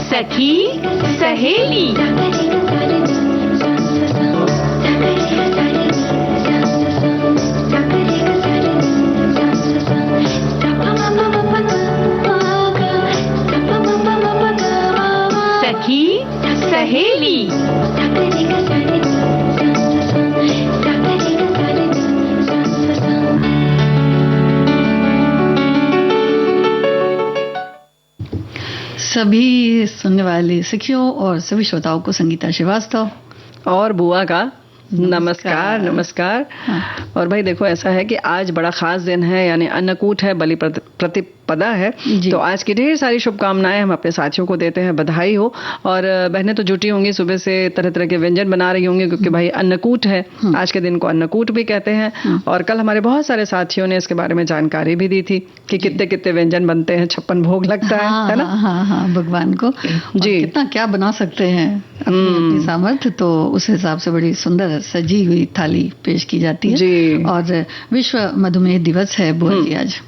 सखी सहेली। सखी सहेली। सभी सुनने वाले सखियों और सभी श्रोताओं को संगीता श्रीवास्तव और बुआ का नमस्कार। नमस्कार। हाँ। और भाई देखो, ऐसा है कि आज बड़ा खास दिन है, यानी अन्नकूट है, बलि प्रतिपदा है। तो आज की ढेर सारी शुभकामनाएं हम अपने साथियों को देते हैं, बधाई हो। और बहनें तो जुटी होंगी, सुबह से तरह तरह के व्यंजन बना रही होंगी, क्योंकि भाई अन्नकूट है। आज के दिन को अन्नकूट भी कहते हैं। और कल हमारे बहुत सारे साथियों ने इसके बारे में जानकारी भी दी थी कि कितने कितने व्यंजन बनते हैं, 56 भोग लगता है ना। हाँ, भगवान को जी कितना क्या बना सकते हैं अपनी सामर्थ्य। तो उस हिसाब से बड़ी सुंदर सजी हुई थाली पेश की जाती है जी। और विश्व मधुमेह दिवस है बुआ जी आज।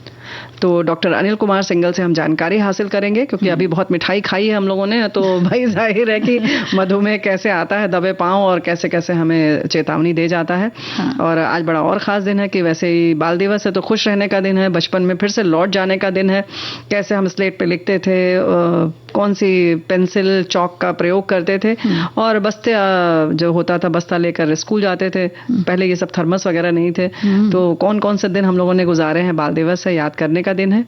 तो डॉक्टर अनिल कुमार सिंगल से हम जानकारी हासिल करेंगे, क्योंकि अभी बहुत मिठाई खाई है हम लोगों ने, तो भाई जाहिर है कि मधुमेह कैसे आता है दबे पांव और कैसे कैसे हमें चेतावनी दे जाता है। हाँ। और आज बड़ा और खास दिन है कि वैसे ही बाल दिवस है तो खुश रहने का दिन है, बचपन में फिर से लौट जाने का दिन है। कैसे हम स्लेट पे लिखते थे, कौन सी पेंसिल चौक का प्रयोग करते थे, और बस्ते जो होता था बस्ता लेकर स्कूल जाते थे। पहले ये सब थर्मस वगैरह नहीं थे। तो कौन कौन से दिन हम लोगों ने गुजारे हैं, बाल दिवस है, याद करने का दिन है।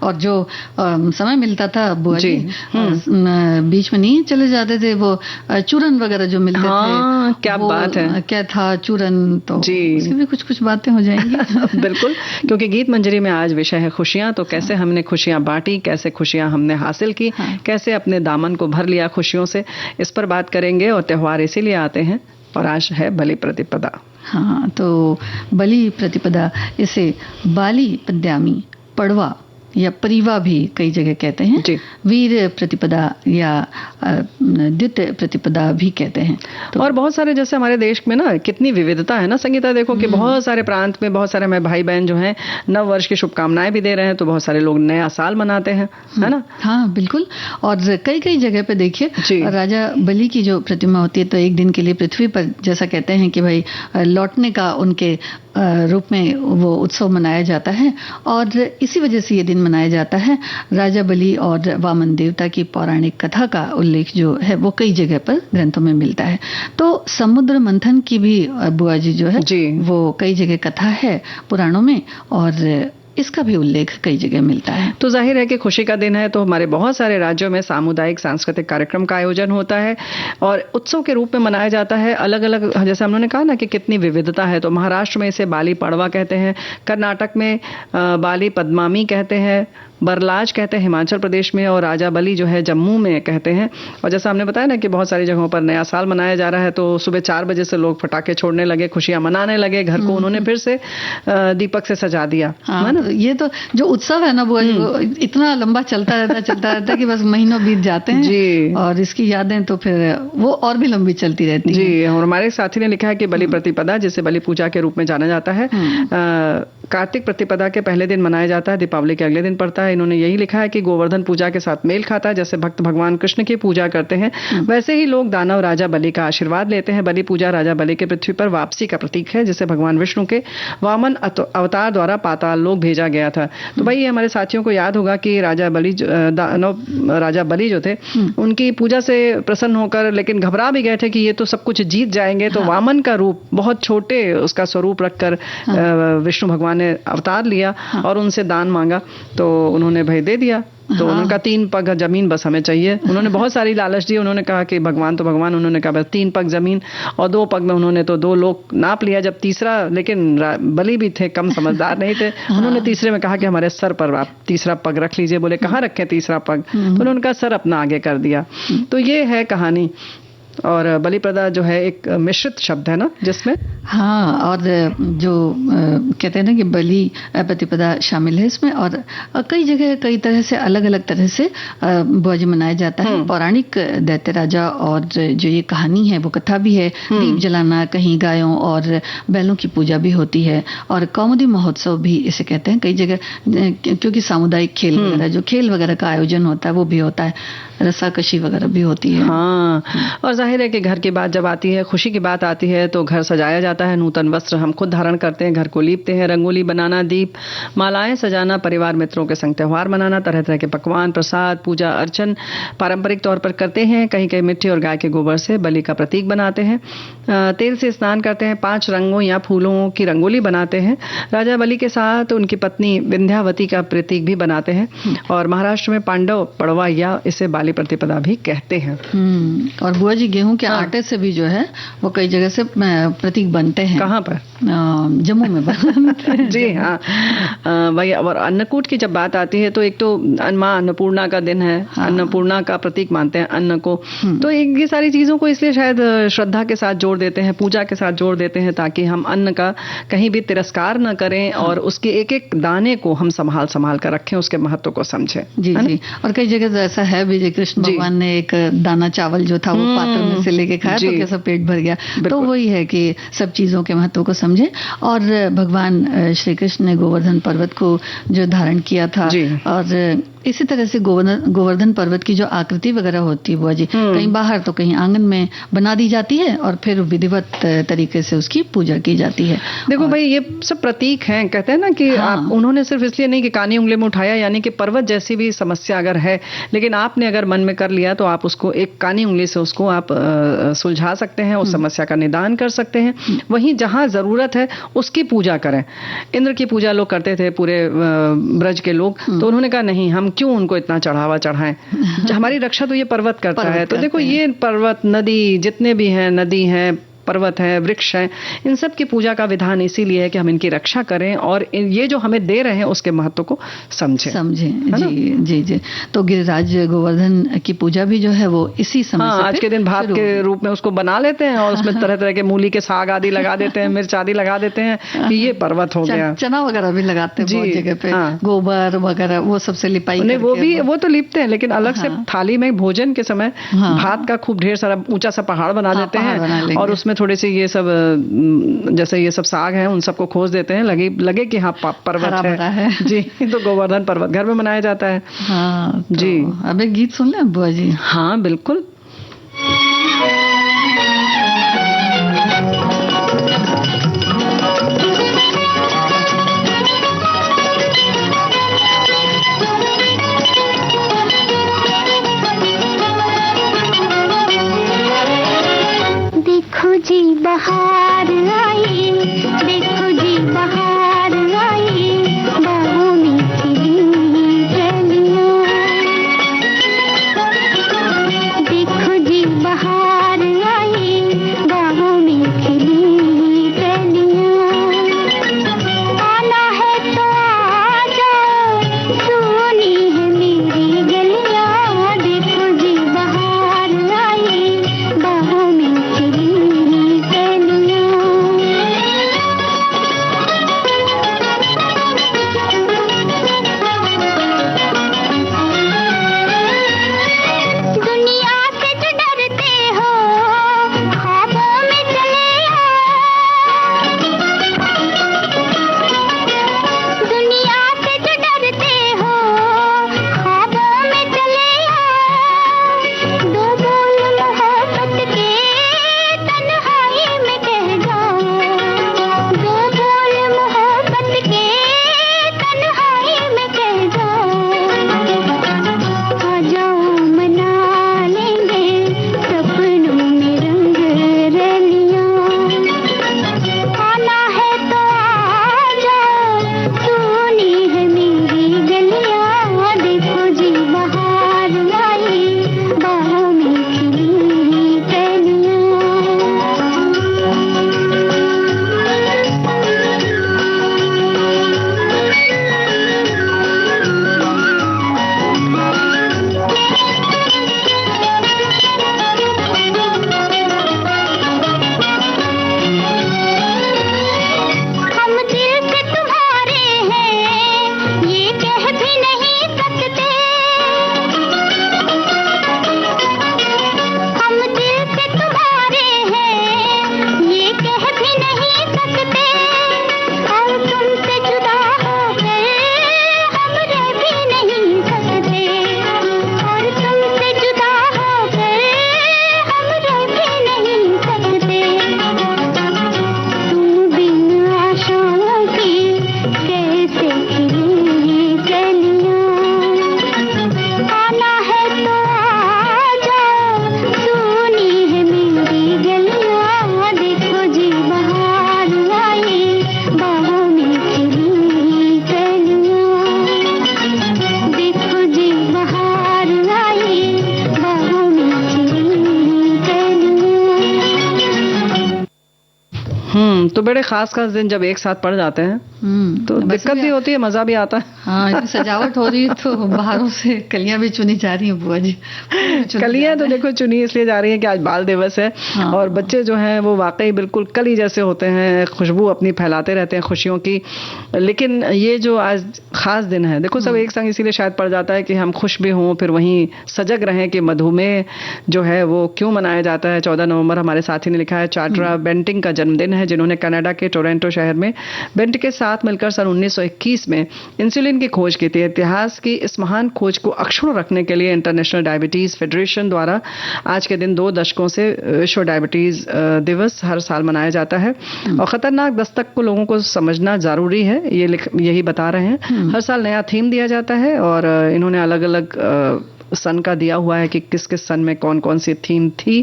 और जो समय मिलता था बुआ जी बीच में नहीं चले जाते थे, वो चूरन वगैरह जो मिलते थे। क्या बात है, क्या था चूरन, तो उसकी भी कुछ कुछ बातें हो जाएंगी। बिल्कुल, क्योंकि गीत मंजरी में आज विषय है खुशियां। तो कैसे हमने खुशियां बांटी, कैसे खुशियां हमने हासिल की, कैसे अपने दामन को भर लिया खुशियों से, इस पर बात करेंगे। और त्योहार इसीलिए आते हैं, और आज है बलि प्रतिपदा। हाँ, तो बलि प्रतिपदा, इसे बाली पद्यामी, पड़वा या परिवा भी कई जगह कहते हैं। वीर प्रतिपदा या द्वितीय प्रतिपदा भी कहते हैं। तो और बहुत सारे, जैसे हमारे देश में ना कितनी विविधता है ना संगीता, देखो कि बहुत सारे प्रांत में बहुत सारे हमारे भाई बहन जो हैं नव वर्ष की शुभकामनाएं भी दे रहे हैं। तो बहुत सारे लोग नया साल मनाते हैं, है ना। हाँ बिल्कुल। और कई कई जगह पे देखिए राजा बलि की जो प्रतिमा होती है, तो एक दिन के लिए पृथ्वी पर, जैसा कहते हैं कि भाई लौटने का उनके रूप में वो उत्सव मनाया जाता है। और इसी वजह से ये दिन मनाया जाता है। राजा बलि और वामन देवता की पौराणिक कथा का उल्लेख जो है वो कई जगह पर ग्रंथों में मिलता है। तो समुद्र मंथन की भी बुआ जी जो है वो कई जगह कथा है पुराणों में, और इसका भी उल्लेख कई जगह मिलता है। तो जाहिर है कि खुशी का दिन है, तो हमारे बहुत सारे राज्यों में सामुदायिक सांस्कृतिक कार्यक्रम का आयोजन होता है और उत्सव के रूप में मनाया जाता है। अलग अलग, जैसे हमने कहा ना कि कितनी विविधता है। तो महाराष्ट्र में इसे बाली पड़वा कहते हैं, कर्नाटक में बाली पद्मामी कहते हैं, बरलाज कहते हैं हिमाचल प्रदेश में, और राजा बलि जो है जम्मू में कहते हैं। और जैसा हमने बताया ना कि बहुत सारी जगहों पर नया साल मनाया जा रहा है, तो सुबह 4 बजे से लोग पटाखे छोड़ने लगे, खुशियां मनाने लगे। घर को उन्होंने फिर से दीपक से सजा दिया। हाँ, ना? ये तो जो उत्सव है ना वो इतना लंबा चलता रहता कि बस महीनों बीत जाते हैं जी। और इसकी यादें तो फिर वो और भी लंबी चलती रहती जी हैं। और हमारे साथी ने लिखा है कि बलि प्रतिपदा, जिसे बलि पूजा के रूप में जाना जाता है, कार्तिक प्रतिपदा के पहले दिन मनाया जाता है, दीपावली के अगले दिन पड़ता है। इन्होंने यही लिखा है कि गोवर्धन पूजा के साथ मेल खाता है। जैसे भक्त भगवान कृष्ण की पूजा करते हैं, वैसे ही लोग दानव राजा बलि का आशीर्वाद लेते हैं। बलि पूजा राजा बलि के पृथ्वी पर वापसी का प्रतीक है, जिसे भगवान विष्णु के वामन अवतार द्वारा पाताल लोक भेजा गया था। तो भाई हमारे साथियों को याद होगा कि राजा बलि जो थे, उनकी पूजा से प्रसन्न होकर लेकिन घबरा भी गए थे कि ये तो सब कुछ जीत जाएंगे। तो वामन का रूप, बहुत छोटे उसका स्वरूप रखकर विष्णु भगवान ने अवतार लिया और उनसे दान मांगा। तो उन्होंने भाई दे दिया। तो उनका 3 पग जमीन बस हमें चाहिए। उन्होंने बहुत सारी लालच दी। उन्होंने कहा कि भगवान तो भगवान, उन्होंने कहा बस 3 पग जमीन, और 2 पग में उन्होंने तो 2 लोग नाप लिया। जब तीसरा, लेकिन बलि भी थे, कम समझदार नहीं थे, उन्होंने तीसरे में कहा कि हमारे सर पर आप तीसरा पग रख लीजिए। बोले कहाँ रखें तीसरा पग? तो उन्होंने कहा सर अपना आगे कर दिया। तो ये है कहानी। और बलिप्रदा जो है एक मिश्रित शब्द है ना, जिसमें हाँ, और जो कहते हैं ना कि बलि प्रतिपदा शामिल है इसमें, और कई जगह कई तरह से अलग अलग तरह से बुआ जी मनाया जाता है। पौराणिक दैत्य राजा और जो ये कहानी है वो कथा भी है। दीप जलाना, कहीं गायों और बैलों की पूजा भी होती है, और कौमुदी महोत्सव भी इसे कहते हैं कई जगह, क्योंकि सामुदायिक खेल वगैरह, जो खेल वगैरह का आयोजन होता है वो भी होता है, रस्साकशी वगैरह भी होती है। हाँ, और जाहिर है कि घर की बात जब आती है, खुशी की बात आती है, तो घर सजाया जाता है। नूतन वस्त्र हम खुद धारण करते हैं, घर को लीपते हैं, रंगोली बनाना, दीप मालाएं सजाना, परिवार मित्रों के संग त्यौहार मनाना, तरह तरह के पकवान, प्रसाद, पूजा अर्चन पारंपरिक तौर पर करते हैं। कहीं कहीं मिट्टी और गाय के गोबर से बलि का प्रतीक बनाते हैं। तेल से स्नान करते हैं, 5 रंगों या फूलों की रंगोली बनाते हैं। राजा बलि के साथ उनकी पत्नी विंध्यावती का प्रतीक भी बनाते हैं, और महाराष्ट्र में पांडव पड़वा या इसे बाली प्रतिपदा भी कहते हैं। और बुआ जी गेहूं के आटे से भी जो है वो कई जगह से प्रतीक बनते हैं। कहाँ पर? जम्मू में बनते हैं। जी हाँ, वही। और अन्नकूट की जब बात आती है तो एक तो माँ अन्नपूर्णा का दिन है, अन्नपूर्णा का प्रतीक मानते हैं अन्न को, तो ये सारी चीजों को इसलिए शायद श्रद्धा के साथ जोड़ देते हैं, पूजा के साथ जोड़ देते हैं, ताकि हम अन्न का कहीं भी तिरस्कार न करें और उसके एक एक दाने को हम संभाल संभाल कर रखें, उसके महत्व को समझें। जी जी। और कई जगह तो ऐसा है भी, कृष्ण भगवान ने एक दाना चावल जो था वो पात्र में से लेके खाया तो कैसा पेट भर गया। तो वही है कि सब चीजों के महत्व को समझें। और भगवान श्री कृष्ण ने गोवर्धन पर्वत को जो धारण किया था, और इसी तरह से गोवर्धन पर्वत की जो आकृति वगैरह होती है बुआ जी, कहीं बाहर तो कहीं आंगन में बना दी जाती है, और फिर विधिवत तरीके से उसकी पूजा की जाती है। देखो भाई, ये सब प्रतीक हैं। कहते हैं ना कि उन्होंने सिर्फ इसलिए नहीं कि कानी उंगली में उठाया, यानी कि पर्वत जैसी भी समस्या अगर है, लेकिन आपने अगर मन में कर लिया तो आप उसको एक कानी उंगली से उसको आप सुलझा सकते हैं, उस समस्या का निदान कर सकते हैं। वहीं जहां जरूरत है उसकी पूजा करें। इंद्र की पूजा लोग करते थे, पूरे ब्रज के लोग, तो उन्होंने कहा नहीं, हम क्यों उनको इतना चढ़ावा चढ़ाएं, हमारी रक्षा तो ये पर्वत करता है। तो देखो, ये पर्वत, नदी, जितने भी हैं, नदी हैं, पर्वत है, वृक्ष है, इन सब की पूजा का विधान इसीलिए है कि हम इनकी रक्षा करें और ये जो हमें दे रहे हैं उसके महत्व को समझें। जी जी जी। तो गिरिराज गोवर्धन की पूजा भी जो है वो इसी समय से आज के दिन भात के रूप में उसको बना लेते हैं, और उसमें तरह तरह के मूली के साग आदि लगा देते हैं, मिर्च आदि लगा देते हैं कि ये पर्वत हो गया। चना वगैरह भी लगाते हैं बहुत जगह पे, गोबर वगैरह वो सबसे लिपाई करके वो तो लिपते हैं, लेकिन अलग से थाली में भोजन के समय भात का खूब ढेर सारा ऊंचा सा पहाड़ बना देते हैं, और उसमें थोड़े से ये सब, जैसे ये सब साग हैं, उन सबको खोज देते हैं, लगे कि हाँ पर्वत है। जी, तो गोवर्धन पर्वत घर में मनाया जाता है। हाँ, तो जी। अब एक गीत सुन लें बुआ जी? हाँ बिल्कुल। देखो जी बहार आई, देखो जी बहार आई, बाहों में खिली कलियां। देखो जी बहार आई, बाहों में खिली कलियां। आना है तो आ जाओ, सोनी है मेरी गलियां। देखो जी बहार आई, बाहों में खिली कलियां। तो बड़े खास दिन जब एक साथ पड़ जाते हैं तो दिक्कत भी होती है, मजा भी आता है। हाँ, सजावट हो रही है तो बाहरों से कलियां भी चुनी जा रही हैं बुआ जी। कलियां तो देखो चुनी इसलिए जा रही है कि आज बाल दिवस है। हाँ। और बच्चे जो हैं वो वाकई बिल्कुल कली जैसे होते हैं, खुशबू अपनी फैलाते रहते हैं खुशियों की। लेकिन ये जो आज खास दिन है, देखो सब एक संग इसीलिए शायद पड़ जाता है कि हम खुश भी हों, फिर वहीं सजग रहें कि मधुमेह जो है वो क्यों मनाया जाता है। 14 नवंबर हमारे साथी ने लिखा है, चार्ट्रा बेंटिंग का जन्मदिन है, जिन्होंने कनाडा के टोरंटो शहर में बेंट के साथ मिलकर सन 1921 में इंसुलिन की खोज की थी। इतिहास की इस महान खोज को अक्षुण्ण रखने के लिए इंटरनेशनल डायबिटीज फेडरेशन द्वारा आज के दिन 2 दशकों से विश्व डायबिटीज दिवस हर साल मनाया जाता है। और खतरनाक दस्तक को लोगों को समझना जरूरी है, यही बता रहे हैं। हर साल नया थीम दिया जाता है और इन्होंने अलग अलग सन का दिया हुआ है कि किस किस सन में कौन कौन सी थीम थी।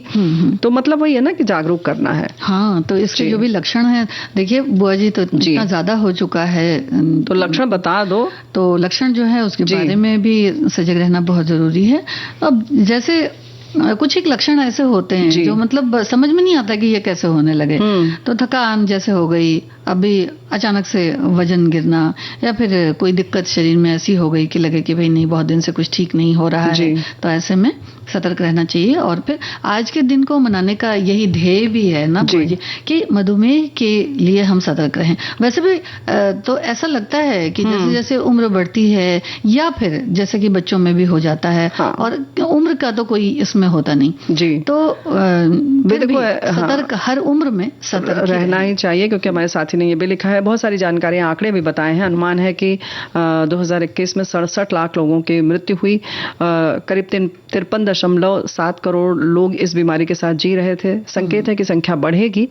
तो मतलब वही है ना कि जागरूक करना है। हाँ, तो इसके जो भी लक्षण है, देखिए बुआ जी तो इतना ज्यादा हो चुका है, तो लक्षण बता दो। तो लक्षण जो है उसके बारे में भी सजग रहना बहुत जरूरी है। अब जैसे कुछ एक लक्षण ऐसे होते हैं जो मतलब समझ में नहीं आता कि ये कैसे होने लगे। तो थकान जैसे हो गई, अभी अचानक से वजन गिरना, या फिर कोई दिक्कत शरीर में ऐसी हो गई कि लगे कि भाई नहीं, बहुत दिन से कुछ ठीक नहीं हो रहा है, तो ऐसे में सतर्क रहना चाहिए। और फिर आज के दिन को मनाने का यही ध्येय भी है ना जी, कि मधुमेह के लिए हम सतर्क रहें। वैसे भी तो ऐसा लगता है कि जैसे जैसे उम्र बढ़ती है, या फिर जैसे कि बच्चों में भी हो जाता है, और उम्र का तो कोई इसमें होता नहीं जी, तो देखो सतर्क हर उम्र में सतर्क रहना ही चाहिए। क्योंकि हमारे साथी ने ये भी लिखा है, बहुत सारी जानकारियां, आंकड़े भी बताए हैं। अनुमान है कि 2021 में 67 लाख लोगों की मृत्यु हुई, करीब 53.7 करोड़ लोग इस बीमारी के साथ जी रहे थे। संकेत है कि संख्या बढ़ेगी।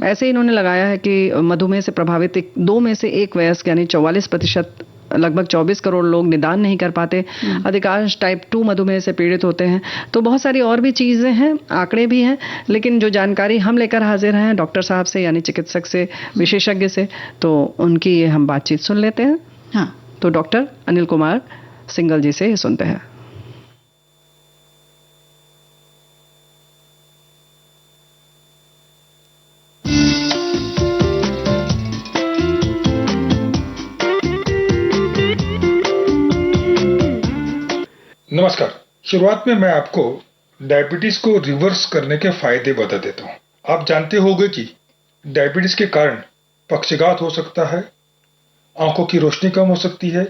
ऐसे इन्होंने लगाया है कि मधुमेह से प्रभावित 2 में से 1 वयस्क यानी 44%, लगभग 24 करोड़ लोग निदान नहीं कर पाते। अधिकांश टाइप 2 मधुमेह से पीड़ित होते हैं। तो बहुत सारी और भी चीजें हैं, आंकड़े भी हैं, लेकिन जो जानकारी हम लेकर हाजिर हैं डॉक्टर साहब से, यानी चिकित्सक से, विशेषज्ञ से, तो उनकी ये हम बातचीत सुन लेते हैं। हाँ, तो डॉक्टर अनिल कुमार सिंगल जी से सुनते हैं। नमस्कार। शुरुआत में मैं आपको डायबिटीज को रिवर्स करने के फायदे बता देता हूँ। आप जानते होंगे कि डायबिटीज के कारण पक्षाघात हो सकता है, आंखों की रोशनी कम हो सकती है,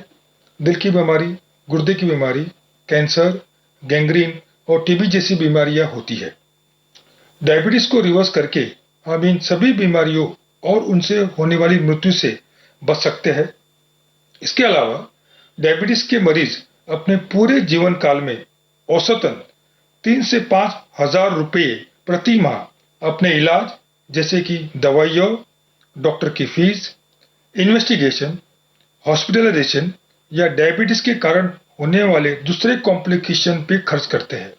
दिल की बीमारी, गुर्दे की बीमारी, कैंसर, गैंग्रीन और टीबी जैसी बीमारियां होती है। डायबिटीज को रिवर्स करके हम इन सभी बीमारियों और उनसे होने वाली मृत्यु से बच सकते हैं। इसके अलावा डायबिटीज के मरीज अपने पूरे जीवन काल में औसतन 3 से 5 हजार रुपये प्रति माह अपने इलाज, जैसे कि दवाइयों, डॉक्टर की फीस, इन्वेस्टिगेशन, हॉस्पिटलाइजेशन या डायबिटीज के कारण होने वाले दूसरे कॉम्प्लिकेशन पे खर्च करते हैं।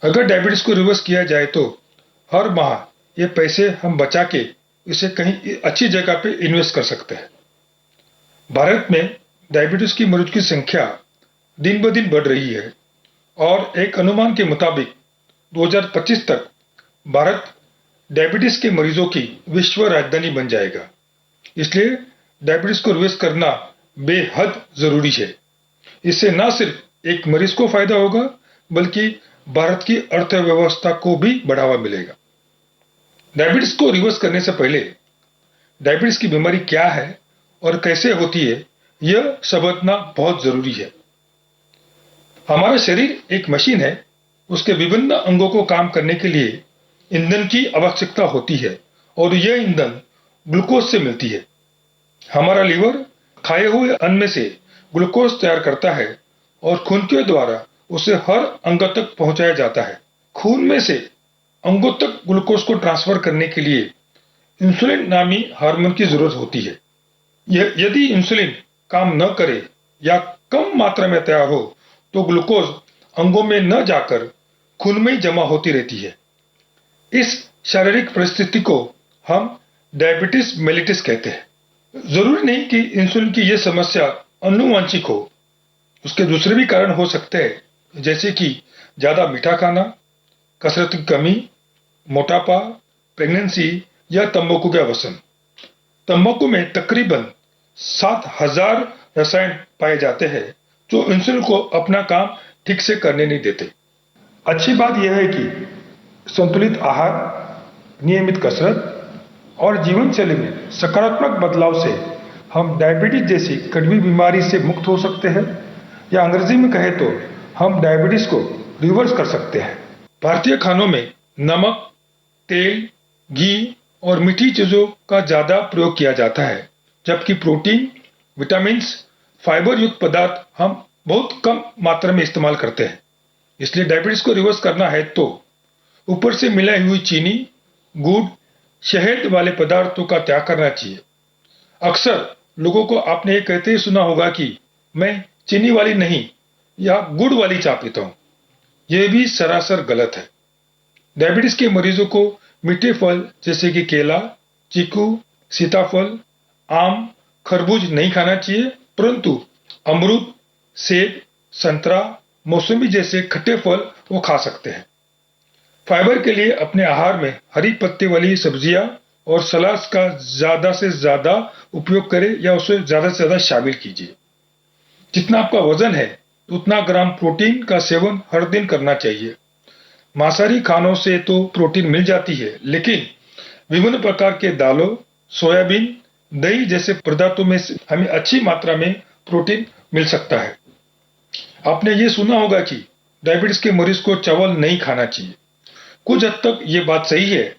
अगर डायबिटीज को रिवर्स किया जाए तो हर माह ये पैसे हम बचा के इसे कहीं अच्छी जगह पे इन्वेस्ट कर सकते हैं। भारत में डायबिटीज की मरीज की संख्या दिन ब दिन बढ़ रही है और एक अनुमान के मुताबिक 2025 तक भारत डायबिटीज के मरीजों की विश्व राजधानी बन जाएगा। इसलिए डायबिटीज को रिवर्स करना बेहद जरूरी है। इससे न सिर्फ एक मरीज को फायदा होगा, बल्कि भारत की अर्थव्यवस्था को भी बढ़ावा मिलेगा। डायबिटीज को रिवर्स करने से पहले डायबिटीज की बीमारी क्या है और कैसे होती है, यह समझना बहुत जरूरी है। हमारा शरीर एक मशीन है। उसके विभिन्न अंगों को काम करने के लिए ईंधन की आवश्यकता होती है और यह ईंधन ग्लूकोज से मिलती है। हमारा लीवर खाए हुए अन्न में से ग्लूकोज तैयार करता है और खून के द्वारा उसे हर अंग तक पहुंचाया जाता है। खून में से अंगों तक ग्लूकोज को ट्रांसफर करने के लिए इंसुलिन नामी हार्मोन की जरूरत होती है। यदि इंसुलिन काम न करे या कम मात्रा में तैयार हो तो ग्लूकोज अंगों में न जाकर खून में ही जमा होती रहती है। इस शारीरिक परिस्थिति को हम डायबिटीज मेलिटस कहते हैं। जरूरी नहीं कि इंसुलिन की यह समस्या आनुवंशिक हो, उसके दूसरे भी कारण हो सकते हैं, जैसे कि ज्यादा मीठा खाना, कसरत की कमी, मोटापा, प्रेगनेंसी या तंबाकू का व्यसन। तंबाकू में तकरीबन 7,000 रसायन पाए जाते हैं जो इंसुलिन को अपना काम ठीक से करने नहीं देते। अच्छी बात यह है कि संतुलित आहार, नियमित कसरत और जीवन शैली में सकारात्मक बदलाव से हम डायबिटीज जैसी कड़वी बीमारी से मुक्त हो सकते हैं, या अंग्रेजी में कहे तो हम डायबिटीज को रिवर्स कर सकते हैं। भारतीय खानों में नमक, तेल, घी और मीठी चीजों का ज्यादा प्रयोग किया जाता है, जबकि प्रोटीन, विटामिन, फाइबर युक्त पदार्थ हम बहुत कम मात्रा में इस्तेमाल करते हैं। इसलिए डायबिटीज को रिवर्स करना है तो ऊपर से मिलाई हुई चीनी, गुड़, शहद वाले पदार्थों का त्याग करना चाहिए। अक्सर लोगों को आपने ये कहते ही सुना होगा कि मैं चीनी वाली नहीं या गुड़ वाली चाय पीता हूं। यह भी सरासर गलत है। डायबिटीज के मरीजों को मीठे फल जैसे कि केला, चीकू, सीताफल, आम, खरबूज नहीं खाना चाहिए, परंतु अमरूद, सेब, संतरा, मौसमी जैसे खट्टे फल वो खा सकते हैं। फाइबर के लिए अपने आहार में हरी पत्ते वाली सब्जियां और सलाद का ज्यादा से ज्यादा उपयोग करें या उसे ज्यादा से ज्यादा शामिल कीजिए। जितना आपका वजन है उतना ग्राम प्रोटीन का सेवन हर दिन करना चाहिए। मांसाहारी खानों से तो प्रोटीन मिल जाती है, लेकिन विभिन्न प्रकार के दालों, सोयाबीन, दही जैसे पदार्थों में हमें अच्छी मात्रा में प्रोटीन मिल सकता है। आपने ये सुना होगा कि डायबिटीज के मरीज को चावल नहीं खाना चाहिए। कुछ हद तक ये बात सही है,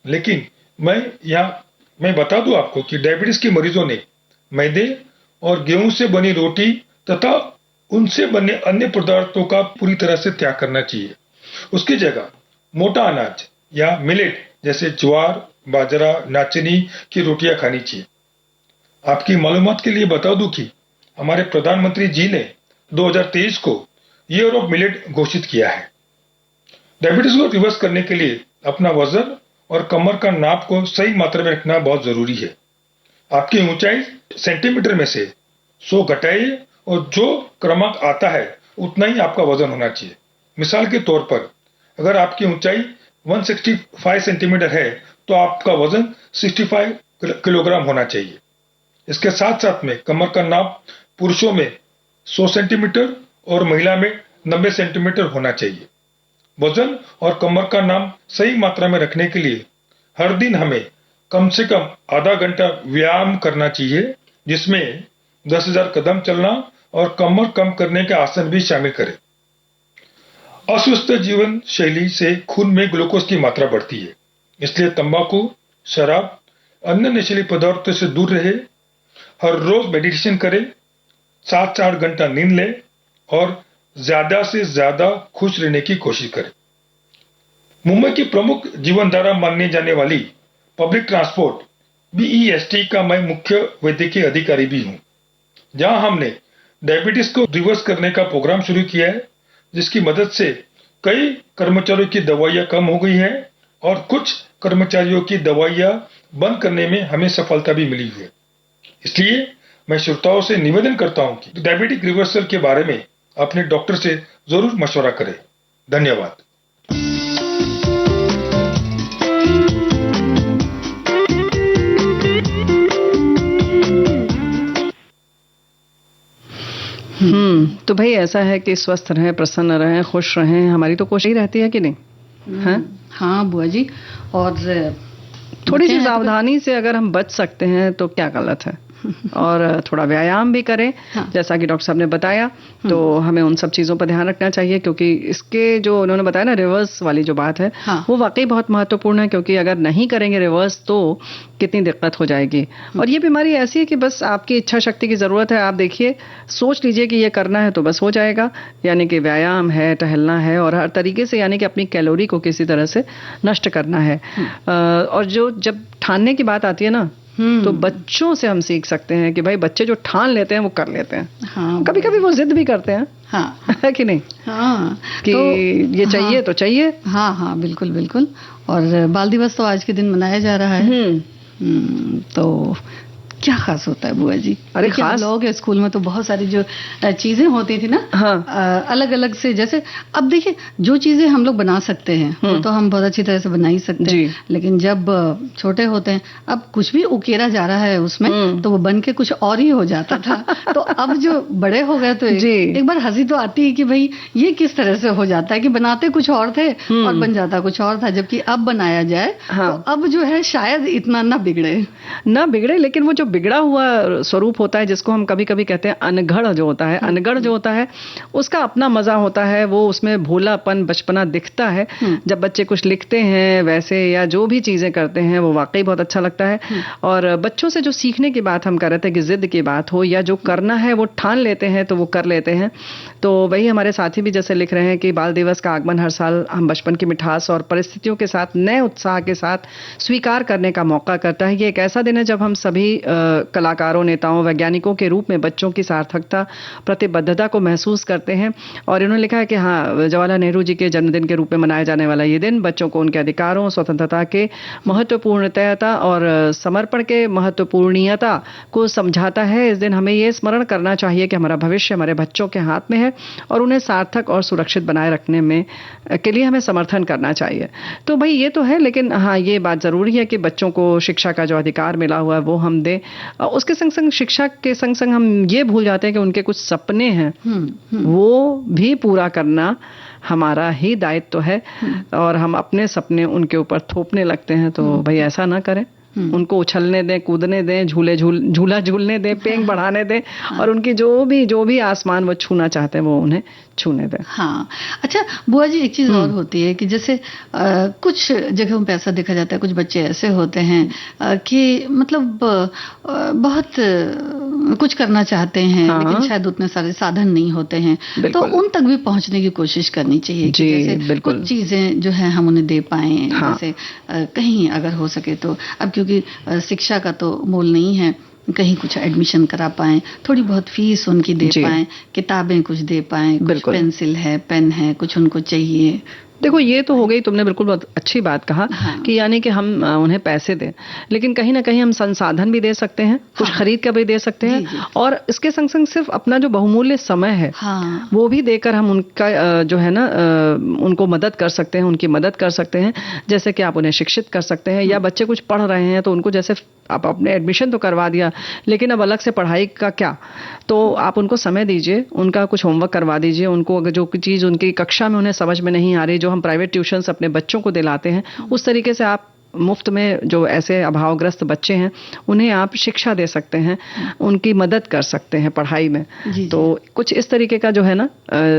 लेकिन मैं बता दूं आपको कि डायबिटीज के मरीजों ने मैदे और गेहूं से बनी रोटी तथा उनसे बने अन्य पदार्थों का पूरी तरह से त्याग करना चाहिए। उसकी जगह मोटा अनाज या मिलेट जैसे ज्वार, बाजरा, नाचनी की रोटियां खानी चाहिए। आपकी मालूमात के लिए बता दूं कि हमारे प्रधानमंत्री जी ने 2023 को ईयर ऑफ मिलेट घोषित किया है। डायबिटीज को रिवर्स करने के लिए अपना वजन और कमर का नाप को सही मात्रा में रखना बहुत जरूरी है। आपकी ऊंचाई सेंटीमीटर में से 100 घटाइए और जो क्रमांक आता है उतना ही आपका वजन होना चाहिए। मिसाल के तौर पर अगर आपकी ऊंचाई 165 सेंटीमीटर है तो आपका वजन 65 किलोग्राम होना चाहिए। इसके साथ साथ में कमर का नाप पुरुषों में 100 सेंटीमीटर और महिला में 90 सेंटीमीटर होना चाहिए। वजन और कमर का नाप सही मात्रा में रखने के लिए हर दिन हमें कम से कम आधा घंटा व्यायाम करना चाहिए, जिसमें 10,000 कदम चलना और कमर कम करने के आसन भी शामिल करें। अस्वस्थ जीवन शैली से खून में ग्लूकोज की मात्रा बढ़ती है, इसलिए तंबाकू, शराब, अन्य नशीले पदार्थों से दूर रहे। हर रोज मेडिटेशन करें, 7-8 घंटा नींद लें और ज्यादा से ज्यादा खुश रहने की कोशिश करें। मुंबई की प्रमुख जीवनधारा मानने जाने वाली पब्लिक ट्रांसपोर्ट BEST का मैं मुख्य वैद्यकीय अधिकारी भी हूं, जहां हमने डायबिटीज को रिवर्स करने का प्रोग्राम शुरू किया है, जिसकी मदद से कई कर्मचारियों की दवाइयां कम हो गई हैं और कुछ कर्मचारियों की दवाइयां बंद करने में हमें सफलता भी मिली हुई है। इसलिए मैं श्रोताओं से निवेदन करता हूं कि डायबिटिक रिवर्सल के बारे में अपने डॉक्टर से जरूर मशवरा करें। धन्यवाद। तो भाई ऐसा है कि स्वस्थ रहें, प्रसन्न रहें, खुश रहें, हमारी तो कोशिश ही रहती है कि नहीं है? हाँ बुआ जी, और थोड़ी सी सावधानी से अगर हम बच सकते हैं तो क्या गलत है। और थोड़ा व्यायाम भी करें, हाँ। जैसा कि डॉक्टर साहब ने बताया, तो हमें उन सब चीज़ों पर ध्यान रखना चाहिए, क्योंकि इसके जो उन्होंने बताया ना रिवर्स वाली जो बात है, हाँ। वो वाकई बहुत महत्वपूर्ण है, क्योंकि अगर नहीं करेंगे रिवर्स तो कितनी दिक्कत हो जाएगी। और ये बीमारी ऐसी है कि बस आपकी इच्छा शक्ति की ज़रूरत है। आप देखिए, सोच लीजिए कि ये करना है तो बस हो जाएगा। यानी कि व्यायाम है, टहलना है और हर तरीके से यानी कि अपनी कैलोरी को किसी तरह से नष्ट करना है। और जो जब ठानने की बात आती है ना, तो बच्चों से हम सीख सकते हैं कि भाई बच्चे जो ठान लेते हैं वो कर लेते हैं। हाँ, कभी कभी वो जिद भी करते हैं, हाँ। है कि नहीं? हाँ, कि तो, ये चाहिए, हाँ, तो चाहिए। हाँ हाँ, बिल्कुल बिल्कुल। और बाल दिवस तो आज के दिन मनाया जा रहा है। तो क्या खास होता है बुआ जी? अरे देखिए, खास लोग स्कूल में तो बहुत सारी जो चीजें होती थी ना, हाँ, अलग अलग से, जैसे अब देखिए जो चीजें हम लोग बना सकते हैं वो तो हम बहुत अच्छी तरह से बना ही सकते हैं, लेकिन जब छोटे होते हैं, अब कुछ भी उकेरा जा रहा है उसमें तो वो बन के कुछ और ही हो जाता था। तो अब जो बड़े हो गए तो एक बार हंसी तो आती है कि भाई ये किस तरह से हो जाता है कि बनाते कुछ और थे और बन जाता कुछ और था, जबकि अब बनाया जाए तो अब जो है शायद इतना ना बिगड़े, लेकिन वो जो बिगड़ा हुआ स्वरूप होता है जिसको हम कभी कभी कहते हैं अनगढ़ जो होता है, अनगढ़ जो होता है उसका अपना मजा होता है, वो उसमें भोलापन बचपना दिखता है। जब बच्चे कुछ लिखते हैं वैसे या जो भी चीजें करते हैं वो वाकई बहुत अच्छा लगता है। और बच्चों से जो सीखने की बात हम कर रहे थे कि जिद की बात हो या जो करना है वो ठान लेते हैं तो वो कर लेते हैं। तो वही हमारे साथी भी जैसे लिख रहे हैं कि बाल दिवस का आगमन हर साल हम बचपन की मिठास और परिस्थितियों के साथ नए उत्साह के साथ स्वीकार करने का मौका करता है। ये एक ऐसा दिन है जब हम सभी कलाकारों, नेताओं, वैज्ञानिकों के रूप में बच्चों की सार्थकता, प्रतिबद्धता को महसूस करते हैं। और इन्होंने लिखा है कि हाँ, जवाहरलाल नेहरू जी के जन्मदिन के रूप में मनाया जाने वाला ये दिन बच्चों को उनके अधिकारों, स्वतंत्रता के महत्वपूर्णता और समर्पण के महत्वपूर्णीयता को समझाता है। इस दिन हमें ये स्मरण करना चाहिए कि हमारा भविष्य हमारे बच्चों के हाथ में है और उन्हें सार्थक और सुरक्षित बनाए रखने में के लिए हमें समर्थन करना चाहिए। तो भाई ये तो है, लेकिन हाँ ये बात जरूरी है कि बच्चों को शिक्षा का जो अधिकार मिला हुआ है वो हम दें। उसके संग संग शिक्षा के संग संग हम ये भूल जाते हैं कि उनके कुछ सपने हैं, वो भी पूरा करना हमारा ही दायित्व है। और हम अपने सपने उनके ऊपर थोपने लगते हैं, तो भाई ऐसा ना करें। उनको उछलने दें, कूदने दें, झूला झूलने दें, पेंग बढ़ाने दें और उनकी जो भी आसमान वो छूना चाहते हैं वो उन्हें छूने दें। हाँ, अच्छा बुआ जी, एक चीज और होती है कि जैसे कुछ जगहों पे ऐसा देखा जाता है, कुछ बच्चे ऐसे होते हैं कि मतलब बहुत कुछ करना चाहते हैं लेकिन शायद उतने सारे साधन नहीं होते हैं, तो उन तक भी पहुंचने की कोशिश करनी चाहिए कि जैसे कुछ चीजें जो है हम उन्हें दे पाएं। जैसे कहीं अगर हो सके तो, अब क्योंकि शिक्षा का तो मोल नहीं है, कहीं कुछ एडमिशन करा पाएं, थोड़ी बहुत फीस उनकी दे पाएं, किताबें कुछ दे पाएं, कुछ पेंसिल है, पेन है, कुछ उनको चाहिए। देखो ये तो हो गई, तुमने बिल्कुल बहुत अच्छी बात कहा कि यानी कि हम उन्हें पैसे दें, लेकिन कहीं ना कहीं हम संसाधन भी दे सकते हैं, कुछ खरीद कर भी दे सकते हैं। और इसके संग संग सिर्फ अपना जो बहुमूल्य समय है वो भी देकर हम उनका जो है ना उनको मदद कर सकते हैं, उनकी मदद कर सकते हैं। जैसे कि आप उन्हें शिक्षित कर सकते हैं, या बच्चे कुछ पढ़ रहे हैं तो उनको जैसे आप अपने एडमिशन तो करवा दिया लेकिन अब अलग से पढ़ाई का क्या, तो आप उनको समय दीजिए, उनका कुछ होमवर्क करवा दीजिए। उनको अगर जो चीज़ उनकी कक्षा में उन्हें समझ में नहीं आ रही, जो हम प्राइवेट ट्यूशन्स अपने बच्चों को दिलाते हैं, उस तरीके से आप मुफ्त में जो ऐसे अभावग्रस्त बच्चे हैं उन्हें आप शिक्षा दे सकते हैं, उनकी मदद कर सकते हैं पढ़ाई में। तो कुछ इस तरीके का जो है ना,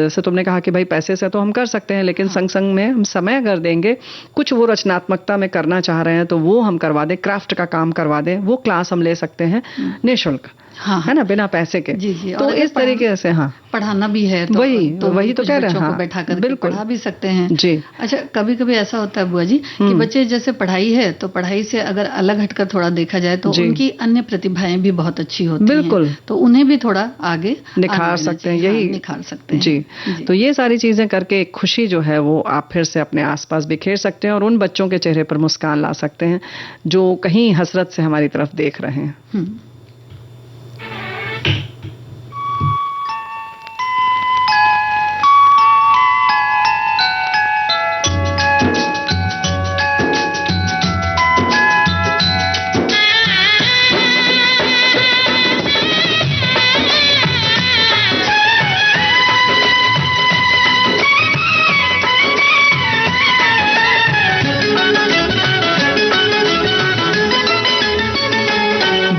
से तुमने कहा कि भाई पैसे से तो हम कर सकते हैं, लेकिन संग संग में हम समय अगर देंगे, कुछ वो रचनात्मकता में करना चाह रहे हैं तो वो हम करवा दें, क्राफ्ट का काम करवा दें, वो क्लास हम ले सकते हैं निःशुल्क, है ना, बिना पैसे के। तो इस तरीके से पढ़ाना भी है तो वही तो कह रहे हैं, बैठा कर बिल्कुल पढ़ा भी सकते हैं जी। अच्छा, कभी कभी ऐसा होता है बुआ जी कि बच्चे जैसे पढ़ाई है तो पढ़ाई से अगर अलग हटकर थोड़ा देखा जाए तो उनकी अन्य प्रतिभाएं भी बहुत अच्छी होती हैं, तो उन्हें भी थोड़ा आगे निखार सकते हैं, यही निखार सकते हैं जी। तो ये सारी चीजें करके एक खुशी जो है वो आप फिर से अपने आसपास बिखेर सकते हैं और उन बच्चों के चेहरे पर मुस्कान ला सकते हैं जो कहीं हसरत से हमारी तरफ देख रहे हैं।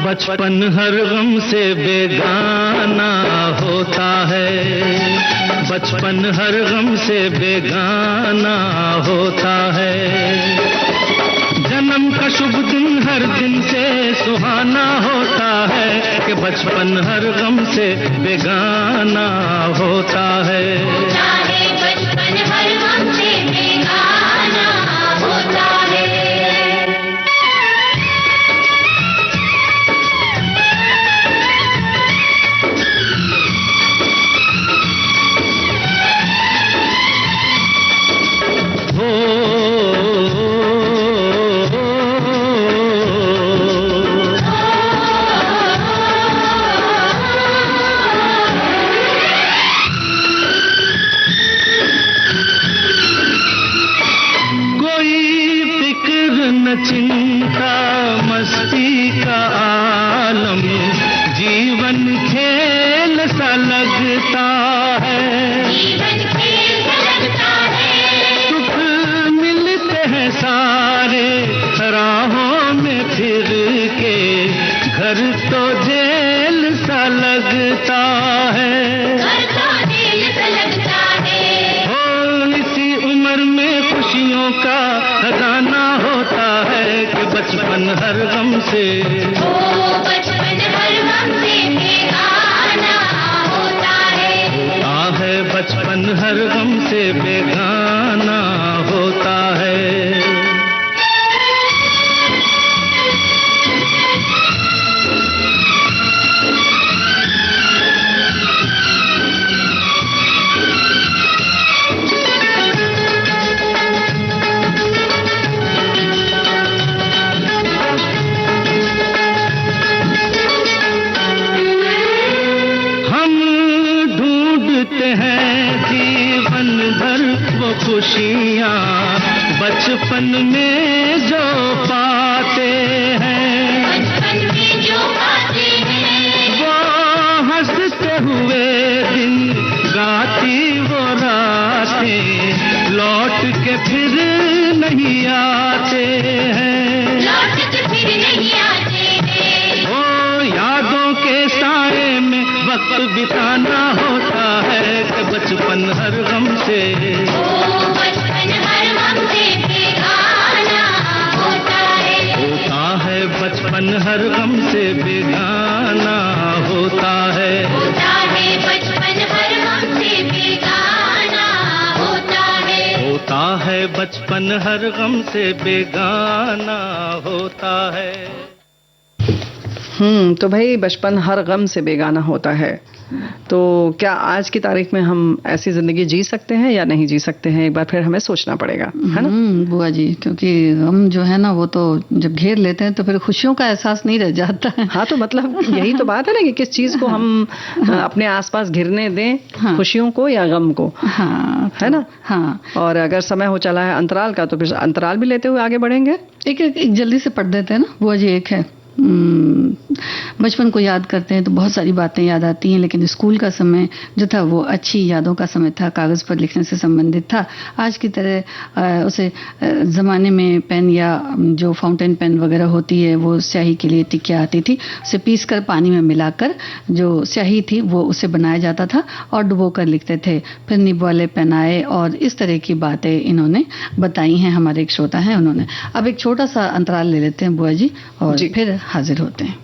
बचपन हर गम से बेगाना होता है, बचपन हर गम से बेगाना होता है। जन्म का शुभ दिन हर दिन से सुहाना होता है कि बचपन हर गम से बेगाना होता है। बचपन हर गम से बेगाना होता है। चिंता मस्ती का आलम, जीवन खेल सा लगता है। सुख मिलते हैं सारे राहों में फिर के, घर तो जेल सा लगता है। हो इसी उम्र में खुशियों का खजाना होता है कि बचपन हर गम से बचपन हर गम से बेगाना होता है। खुशियाँ बचपन में जो पाते हैं, वो हंसते हुए दिन गाती वो रातें लौट के फिर नहीं आते हैं। वो यादों के साए में वक्त बिताना होता है कि बचपन हर गम से बचपन हर गम से बेगाना होता है। बचपन हर गम से बेगाना होता है। होता है बचपन हर गम से बेगाना होता है। तो भाई बचपन हर गम से बेगाना होता है। तो क्या आज की तारीख में हम ऐसी जिंदगी जी सकते हैं या नहीं जी सकते हैं, एक बार फिर हमें सोचना पड़ेगा, है ना बुआ जी, क्योंकि हम जो है ना वो तो जब घेर लेते हैं तो फिर खुशियों का एहसास नहीं रह जाता है। हाँ, तो मतलब यही तो बात है ना कि किस चीज को हम अपने आसपास घिरने दें, खुशियों को या गम को। हाँ, है ना। हाँ, और अगर समय हो चला है अंतराल का तो फिर अंतराल भी लेते हुए आगे बढ़ेंगे। एक जल्दी से पढ़ देते हैं ना बुआ जी। एक है बचपन को याद करते हैं तो बहुत सारी बातें याद आती हैं, लेकिन स्कूल का समय जो था वो अच्छी यादों का समय था, कागज़ पर लिखने से संबंधित था। आज की तरह उसे ज़माने में पेन या जो फाउंटेन पेन वगैरह होती है वो स्याही के लिए टिकिया आती थी, उसे पीस कर पानी में मिलाकर जो स्याही थी वो उसे बनाया जाता था और डुबो कर लिखते थे। फिर निब वाले पेन आए और इस तरह की बातें इन्होंने बताई हैं। हमारे एक श्रोता हैं, उन्होंने। अब एक छोटा सा अंतराल ले लेते हैं बुआ जी और फिर हाजिर होते हैं।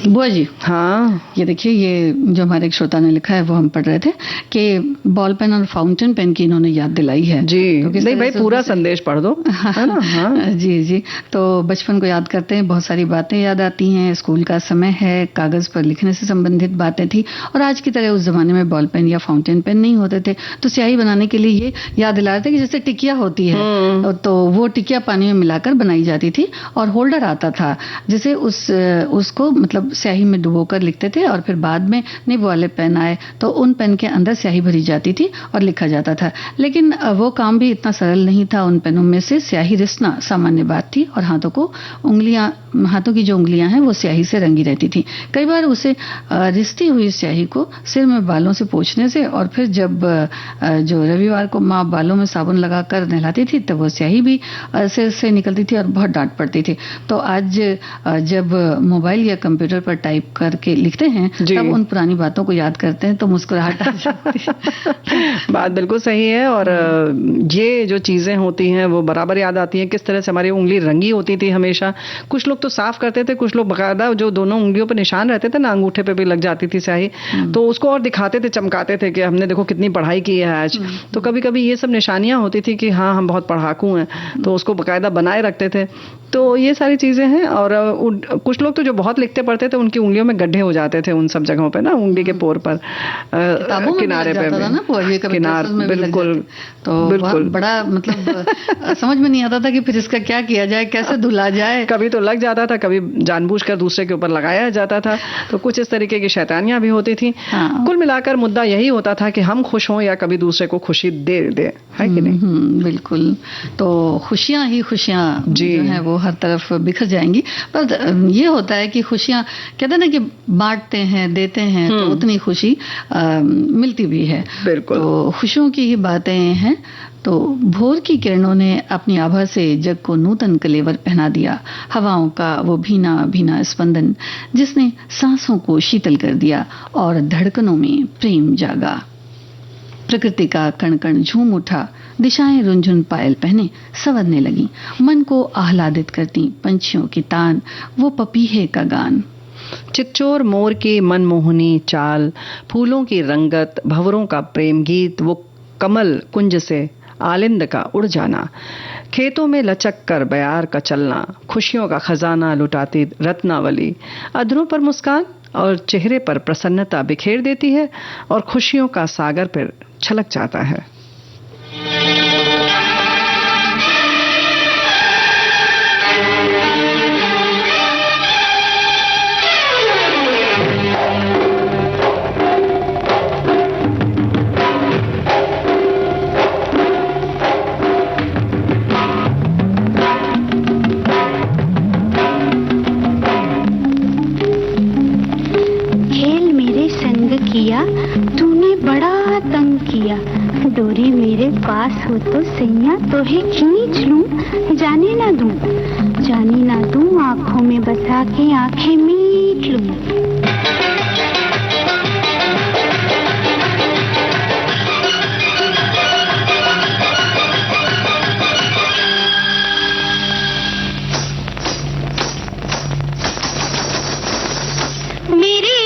बुआ जी, हाँ, ये देखिए, ये जो हमारे एक श्रोता ने लिखा है वो हम पढ़ रहे थे कि बॉल पेन और फाउंटेन पेन की इन्होंने याद दिलाई है जी। नहीं भाई, पूरा संदेश पढ़ दो, है ना। हाँ जी जी। तो बचपन को याद करते हैं, बहुत सारी बातें याद आती हैं। स्कूल का समय है, कागज पर लिखने से संबंधित बातें थी और आज की तरह उस जमाने में बॉल पेन या फाउंटेन पेन नहीं होते थे, तो स्याही बनाने के लिए ये याद दिला रहे थे कि जैसे टिकिया होती है तो वो टिकिया पानी में मिलाकर बनाई जाती थी और होल्डर आता था, जिसे उसको मतलब स्याही में डुबोकर लिखते थे और फिर बाद में निब वाले पेन आए तो उन पेन के अंदर स्याही भरी जाती थी और लिखा जाता था। लेकिन वो काम भी इतना सरल नहीं था। उन पेनों में से स्याही रिसना सामान्य बात थी और हाथों की जो उंगलियां हैं वो स्याही से रंगी रहती थी। कई बार उसे रिसती हुई स्याही को सिर में बालों से पोंछने से और फिर जब जो रविवार को माँ बालों में साबुन लगाकर नहलाती थी तब वो स्याही भी सिर से निकलती थी और बहुत डांट पड़ती थी। तो आज जब मोबाइल या कंप्यूटर पर टाइप करके लिखते हैं तब उन पुरानी बातों को याद करते हैं तो मुस्कुराहट आ जाती है। बात बिल्कुल सही है। और ये जो चीजें होती हैं वो बराबर याद आती हैं। किस तरह से हमारी उंगली रंगी होती थी हमेशा। कुछ लोग तो साफ करते थे, कुछ लोग बकायदा जो दोनों उंगलियों पर निशान रहते थे ना, अंगूठे पे भी लग जाती थी स्याही, तो उसको और दिखाते थे, चमकाते थे कि हमने देखो कितनी पढ़ाई की है आज। तो कभी कभी ये सब निशानियां होती थी कि हाँ हम बहुत पढ़ाकू हैं, तो उसको बकायदा बनाए रखते थे। तो ये सारी चीजें हैं। और कुछ लोग तो जो बहुत लिखते पढ़ते थे उनकी उंगलियों में गड्ढे हो जाते थे उन सब जगहों पे ना, उंगली के पोर पर, किनारे पे किनार, बिल्कुल। तो बिल्कुल बड़ा मतलब समझ में नहीं आता था कि फिर इसका क्या किया जाए, कैसे धुला जाए। कभी तो लग जाता था, कभी जानबूझकर दूसरे के ऊपर लगाया जाता था। तो कुछ इस तरीके की शैतानियां भी होती थी। कुल मिलाकर मुद्दा यही होता था कि हम खुश हों या कभी दूसरे को खुशी दे दे, है कि नहीं? बिल्कुल। तो खुशियां ही खुशियां जो है वो हर तरफ बिखर जाएंगी। पर ये होता है कि खुशियां कहते हैं ना कि बांटते हैं, देते हैं तो उतनी खुशी मिलती भी है। बिल्कुल। तो खुशियों की ही बातें हैं। तो भोर की किरणों ने अपनी आभा से जग को नूतन कलेवर पहना दिया। हवाओं का वो भीना भीना स्पंदन जिसने सांसों को शीतल कर दिया और धड़कनों में प्रेम जागा। प्रकृति का कण कण झूम उठा, दिशाएं रुंझुन पायल पहने संवरने लगी। मन को आह्लादित करती पंछियों की तान, वो पपीहे का गान। चिच्चोर मोर की मनमोहनी चाल, फूलों की रंगत, भंवरों का प्रेम गीत, वो कमल कुंज से आलिंद का उड़ जाना, खेतों में लचक कर बयार का चलना, खुशियों का खजाना लुटाती रत्नावली, अधरों पर मुस्कान और चेहरे पर प्रसन्नता बिखेर देती है और खुशियों का सागर पर छलक जाता है। तूने बड़ा तंग किया, डोरी मेरे पास हो तो सैया तोहे खींच लूं, जाने ना दूं आंखों में बसा के आंखें मीट लूं। मेरे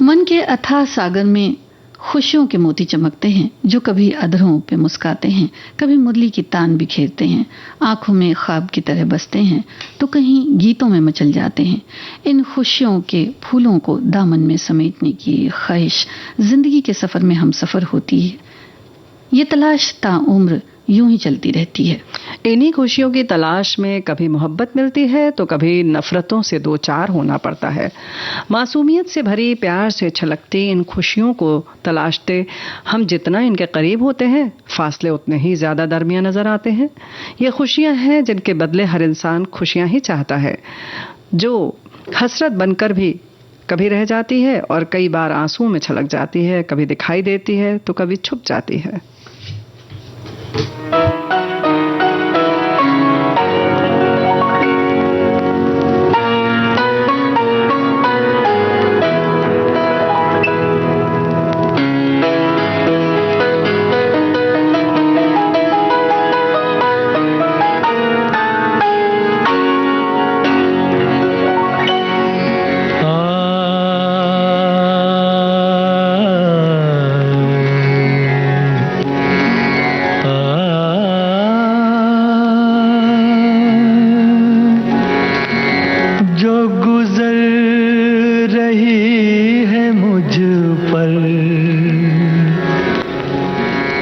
मन के अथाह सागर में खुशियों के मोती चमकते हैं, जो कभी अधरों पे मुस्काते हैं, कभी मुरली की तान बिखेरते हैं, आंखों में ख्वाब की तरह बसते हैं, तो कहीं गीतों में मचल जाते हैं। इन खुशियों के फूलों को दामन में समेटने की ख्वाहिश जिंदगी के सफर में हम सफर होती है। ये तलाश ताउम्र यूं ही चलती रहती है। इन्हीं खुशियों की तलाश में कभी मोहब्बत मिलती है तो कभी नफरतों से दो चार होना पड़ता है। मासूमियत से भरी प्यार से छलकती इन खुशियों को तलाशते हम जितना इनके करीब होते हैं, फासले उतने ही ज्यादा दरमियान नजर आते हैं। ये खुशियां हैं जिनके बदले हर इंसान खुशियां ही चाहता है, जो हसरत बनकर भी कभी रह जाती है और कई बार आंसुओं में छलक जाती है, कभी दिखाई देती है तो कभी छुप जाती है।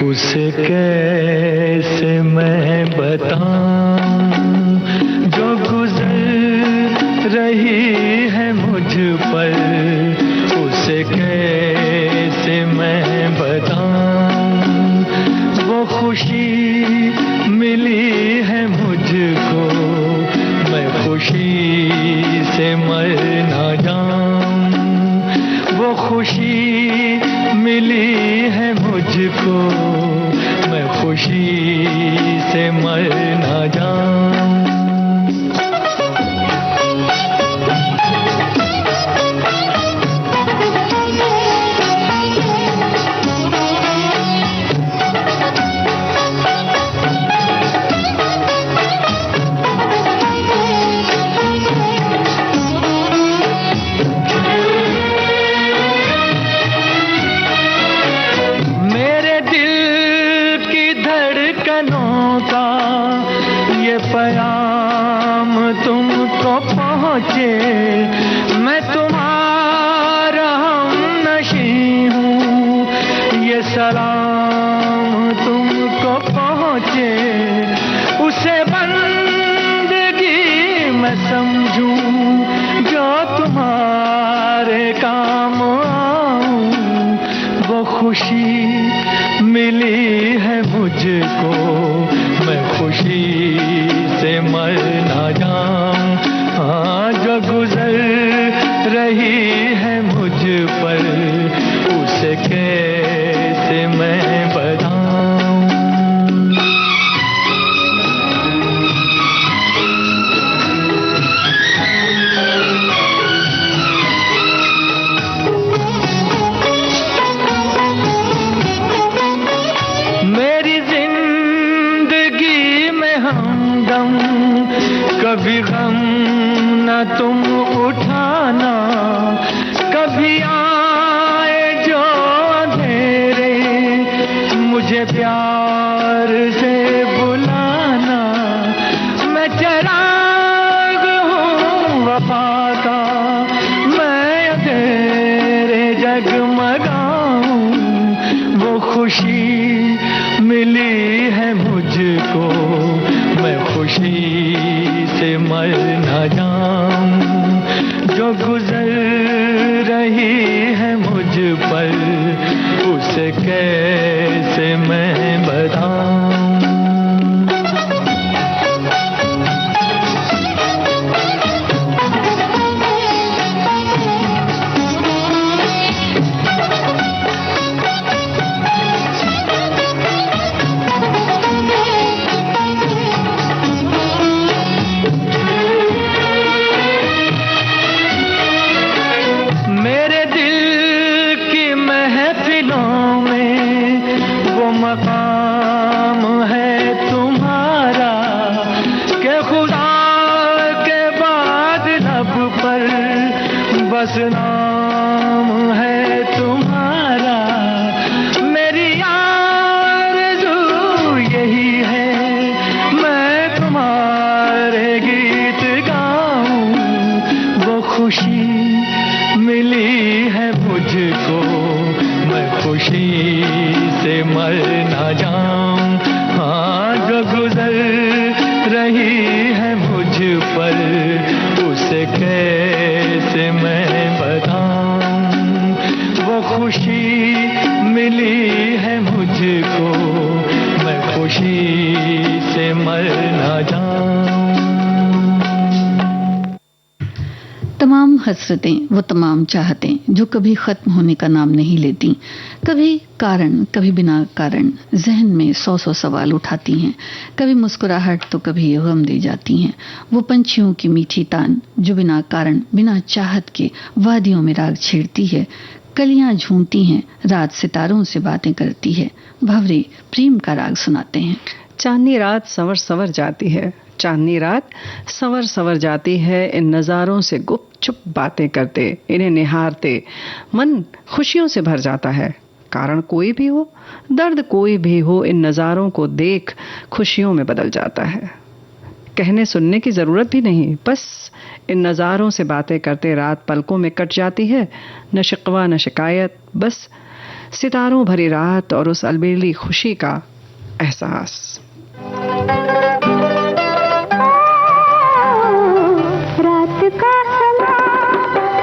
उसे कैसे मैं बताऊं, जो गुजर रही है मुझ पर, उसे कैसे मैं बताऊं। वो खुशी मिली है मुझको, मैं खुशी से मर ना जाऊं। वो खुशी मिली है मुझको, मैं खुशी से मर ना जाऊं। पयाम तुमको पहुँचे, मैं तुम्हारा हमनशी हूँ। ये सलाम तुमको पहुँचे, उसे बंदगी मैं समझूं, जो तुम्हारे काम आऊं। वो खुशी मिली है मुझको, मैं खुशी से मर ना जाऊं। हाँ, जो गुजर रही है मुझ पर, उसे कैसे मैं बताऊं। मेरी जिंदगी में हमदम, कभी गम न तुम उठाना, कभी आए जो अंधेरे, मुझे प्यार से बुलाना। मैं चिराग हूँ वफा का, मैं अंधेरे जगमगाऊं। वो खुशी मिली है मुझको, मैं खुशी से मर ना जाऊं। जो गुजर रही है मुझ पर, उसे कैसे मैं बताऊं। मकाम है तुम्हारा, के खुदा के बाद लब पर बस नाम है खुशी मिली है मुझको, मैं खुशी से मर ना जाऊं। हाँ, जो गुजर रही है मुझ पर, उसे कैसे मैं बताऊं। वो खुशी मिली है मुझको, मैं खुशी से मर ना जाऊं। तमाम हसरतें, वो तमाम चाहतें जो कभी खत्म होने का नाम नहीं लेती, कभी कारण कभी बिना कारण जहन में 100 सवाल उठाती हैं। कभी मुस्कुराहट तो कभी गम दे जाती हैं। वो पंछियों की मीठी तान जो बिना कारण बिना चाहत के वादियों में राग छेड़ती है। कलियां झूमती हैं, रात सितारों से बातें करती है, भंवरे प्रेम का राग सुनाते हैं। चांदनी रात संवर संवर जाती है, चांदनी रात संवर संवर जाती है, इन नज़ारों से गुपचुप बातें करते, इन्हें निहारते मन खुशियों से भर जाता है। कारण कोई भी हो, दर्द कोई भी हो, इन नज़ारों को देख खुशियों में बदल जाता है। कहने सुनने की ज़रूरत भी नहीं, बस इन नज़ारों से बातें करते रात पलकों में कट जाती है। न शिकवा न शिकायत, बस सितारों भरी रात और उस अलबेली खुशी का एहसास। रात का समा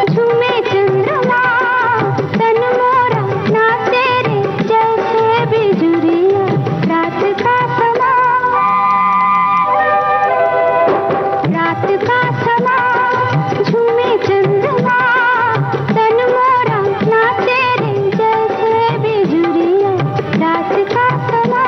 झूमे चंद्रमा, तन मोरा नाचे रे जैसे बिजुरिया। रात का समा, रात का समा झूमे चंद्रमा, तन मोरा नाचे रे जैसे बिजुरिया। रात का समा।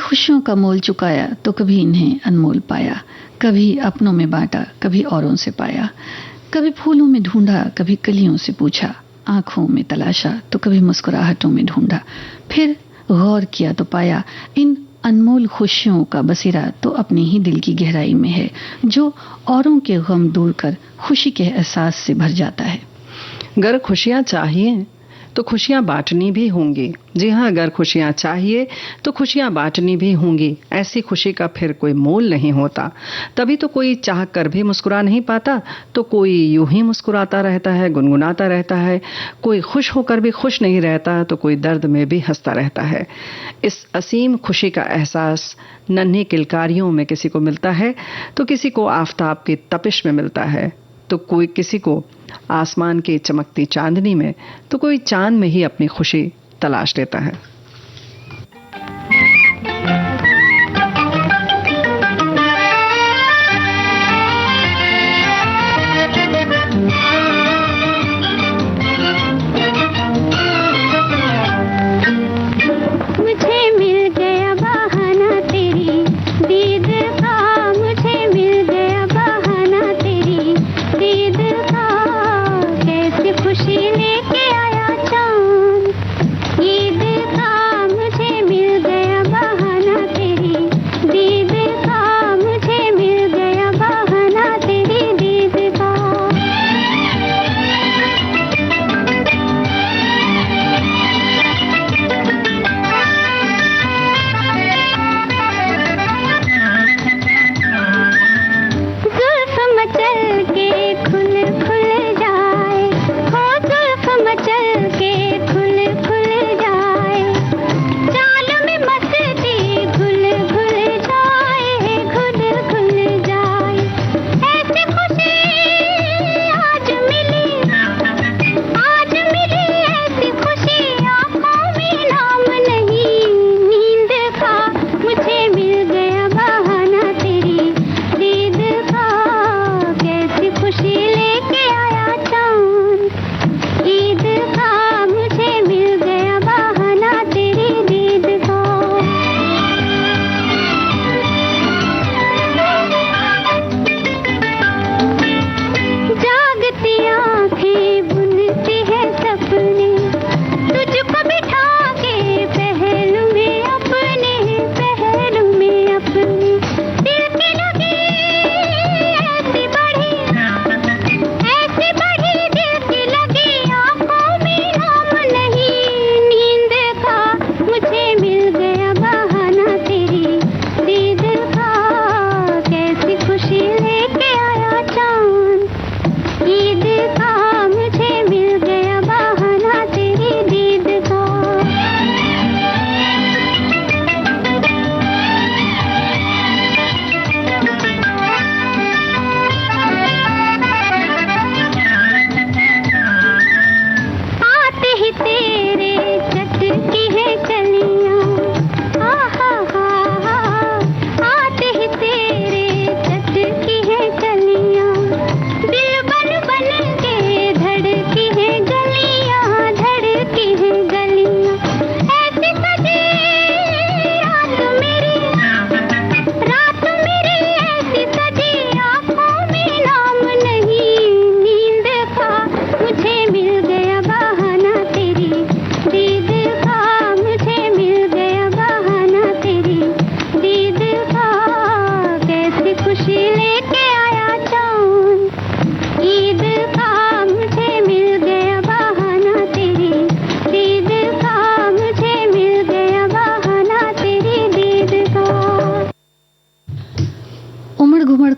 खुशियों का मोल चुकाया तो कभी इन्हें अनमोल पाया, कभी अपनों में बांटा, कभी औरों से पाया, कभी फूलों में ढूंढा, कभी कलियों से पूछा, आंखों में तलाशा तो कभी मुस्कुराहटों में ढूंढा, फिर गौर किया तो पाया इन अनमोल खुशियों का बसेरा तो अपने ही दिल की गहराई में है, जो औरों के गम दूर कर खुशी के एहसास से भर जाता है। गर खुशियां चाहिए तो खुशियां बांटनी भी होंगी। जी हाँ, अगर खुशियां चाहिए तो खुशियां बांटनी भी होंगी। ऐसी खुशी का फिर कोई मोल नहीं होता। तभी तो कोई चाह कर भी मुस्कुरा नहीं पाता, तो कोई यूं ही मुस्कुराता रहता है, गुनगुनाता रहता है। कोई खुश होकर भी खुश नहीं रहता, तो कोई दर्द में भी हंसता रहता है। इस असीम खुशी का एहसास नन्ही किलकारियों में किसी को मिलता है, तो किसी को आफताब की तपिश में मिलता है, तो कोई किसी को आसमान की चमकती चांदनी में, तो कोई चांद में ही अपनी खुशी तलाश लेता है।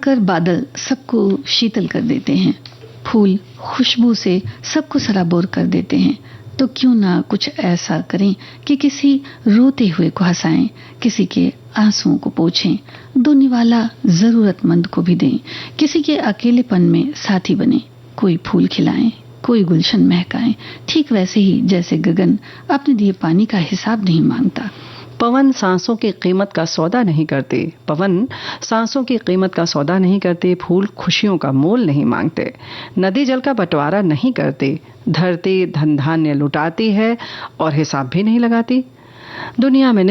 कर बादल सबको शीतल कर देते हैं, फूल खुशबू से सबको सराबोर कर देते हैं, तो क्यों ना कुछ ऐसा करें कि किसी रोते हुए को हंसाएं, किसी के आंसुओं को पोंछें, दो निवाला जरूरतमंद को भी दें, किसी के अकेलेपन में साथी बने, कोई फूल खिलाएं, कोई गुलशन महकाएं, ठीक वैसे ही जैसे गगन अपने दिए पानी का हिसाब नहीं मांगता। पवन सांसों की कीमत का सौदा नहीं करते, पवन सांसों की कीमत का सौदा नहीं करते, फूल खुशियों का मोल नहीं मांगते, नदी जल का बंटवारा नहीं करते, धरती धन धान्य लुटाती है और हिसाब भी नहीं लगाती। दुनिया में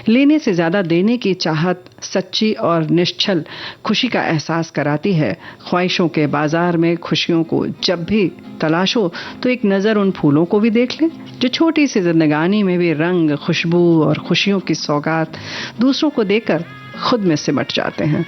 लेने से ज्यादा देने की चाहत सच्ची और निश्चल खुशी का एहसास कराती है। ख्वाहिशों के बाजार में खुशियों को जब भी तलाशो तो एक नज़र उन फूलों को भी देख ले जो छोटी सी जिंदगानी में भी रंग, खुशबू और खुशियों की सौगात दूसरों को देकर खुद में सिमट जाते हैं।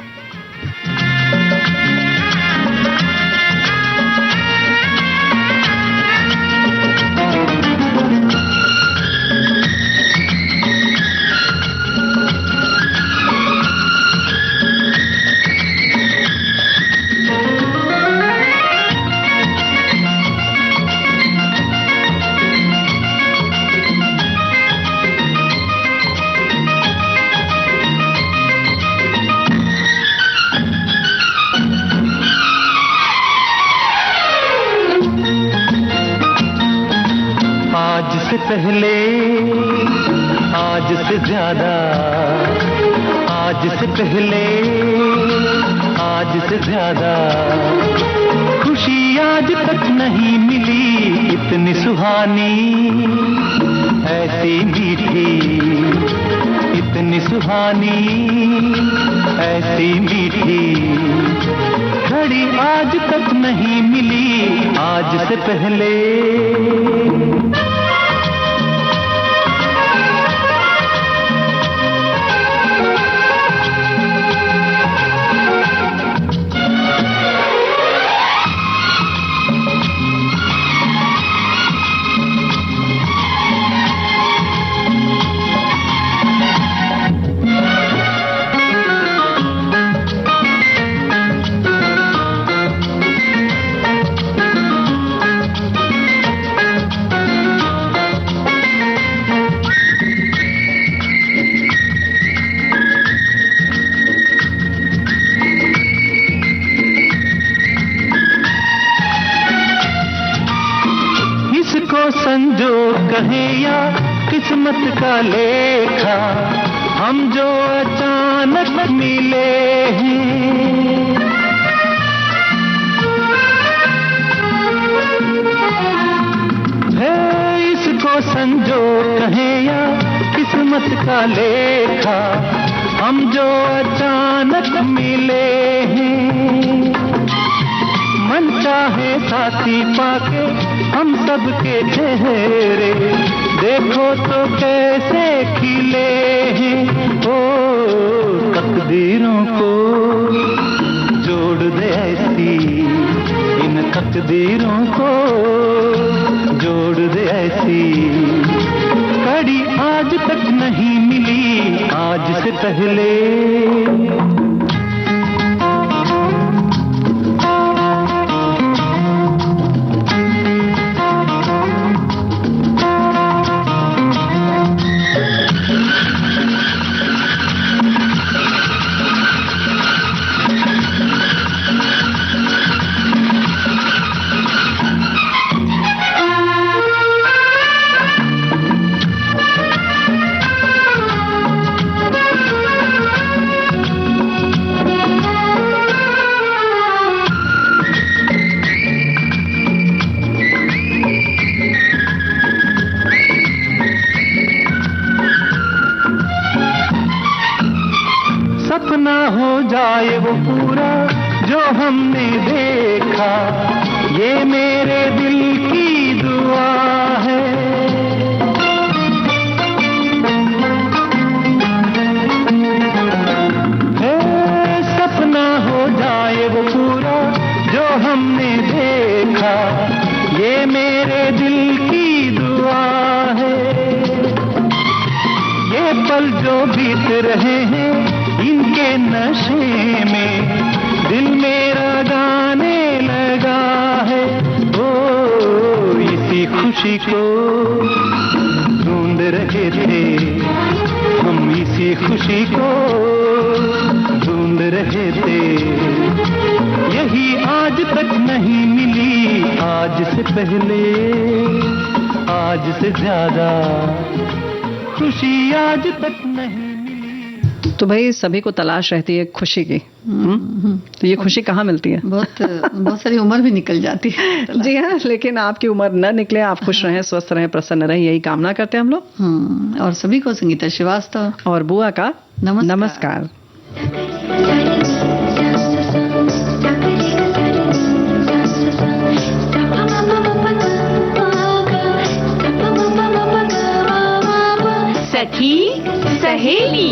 पहले, आज से ज्यादा, आज से पहले, आज से ज्यादा खुशी आज तक नहीं मिली इतनी सुहानी, ऐसी मीठी, इतनी सुहानी, ऐसी मीठी घड़ी आज तक नहीं मिली आज से पहले। संजोग कहे या किस्मत का लेखा, हम जो अचानक मिले हैं, इसको संजोग कहे या किस्मत का लेखा, हम जो अचानक मिले हैं, मन चाहे साथी पाके हम सबके चेहरे देखो तो कैसे खिले हैं, ओ तकदीरों को जोड़ दे ऐसी, इन तकदीरों को जोड़ दे ऐसी कड़ी आज तक नहीं मिली आज से पहले। सपना हो जाए वो पूरा जो हमने देखा, ये मेरे दिल की दुआ है, सपना हो जाए वो पूरा जो हमने देखा, ये मेरे दिल की दुआ है, ये पल जो बीत रहे हैं इनके नशे में दिल मेरा गाने लगा है, ओ इसी खुशी को ढूंढ रहे थे हम, इसी खुशी को ढूंढ रहे थे, यही आज तक नहीं मिली आज से पहले, आज से ज्यादा खुशी आज तक नहीं। तो भाई सभी को तलाश रहती है खुशी की, तो ये खुशी कहाँ मिलती है? बहुत सारी उम्र भी निकल जाती है। जी हाँ, लेकिन आपकी उम्र न निकले, आप खुश रहें, स्वस्थ रहें, प्रसन्न रहें, यही कामना करते हैं हम लोग। और सभी को संगीता श्रीवास्तव और बुआ का नमस्कार। सखी सहेली।